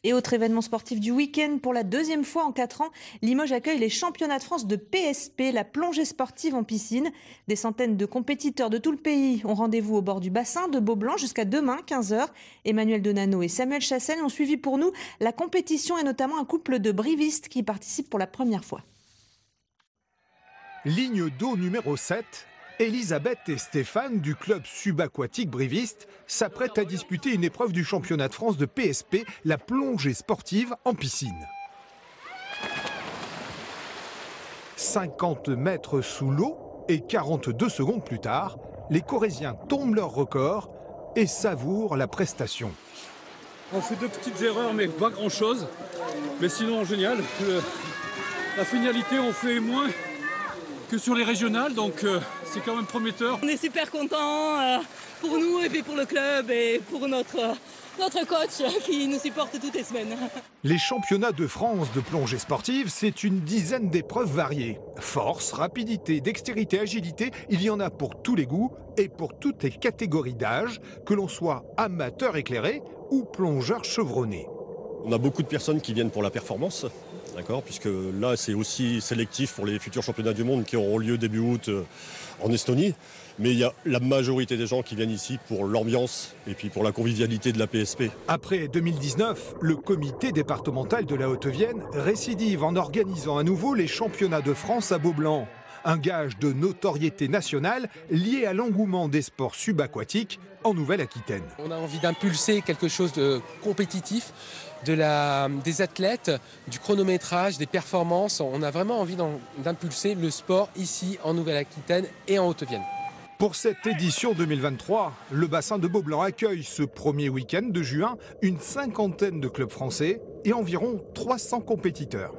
Et autre événement sportif du week-end, pour la deuxième fois en 4 ans, Limoges accueille les championnats de France de PSP, la plongée sportive en piscine. Des centaines de compétiteurs de tout le pays ont rendez-vous au bord du bassin de Beaublanc jusqu'à demain, 15 h. Emmanuel Donano et Samuel Chassel ont suivi pour nous la compétition et notamment un couple de brivistes qui participent pour la première fois. Ligne d'eau numéro 7, Elisabeth et Stéphane du club subaquatique briviste s'apprêtent à disputer une épreuve du championnat de France de PSP, la plongée sportive en piscine. 50 mètres sous l'eau et 42 secondes plus tard, les Corréziens tombent leur record et savourent la prestation. On fait 2 petites erreurs mais pas grand chose, mais sinon génial. La finalité on fait moins que sur les régionales, donc c'est quand même prometteur. On est super contents pour nous et puis pour le club et pour notre coach qui nous supporte toutes les semaines. Les championnats de France de plongée sportive, c'est une dizaine d'épreuves variées. Force, rapidité, dextérité, agilité, il y en a pour tous les goûts et pour toutes les catégories d'âge, que l'on soit amateur éclairé ou plongeur chevronné. On a beaucoup de personnes qui viennent pour la performance. D'accord, puisque là c'est aussi sélectif pour les futurs championnats du monde qui auront lieu début août en Estonie. Mais il y a la majorité des gens qui viennent ici pour l'ambiance et puis pour la convivialité de la PSP. Après 2019, le comité départemental de la Haute-Vienne récidive en organisant à nouveau les championnats de France à Beaublanc. Un gage de notoriété nationale lié à l'engouement des sports subaquatiques en Nouvelle-Aquitaine. On a envie d'impulser quelque chose de compétitif, des athlètes, du chronométrage, des performances. On a vraiment envie d'impulser le sport ici en Nouvelle-Aquitaine et en Haute-Vienne. Pour cette édition 2023, le bassin de Beaublanc accueille ce premier week-end de juin une cinquantaine de clubs français et environ 300 compétiteurs.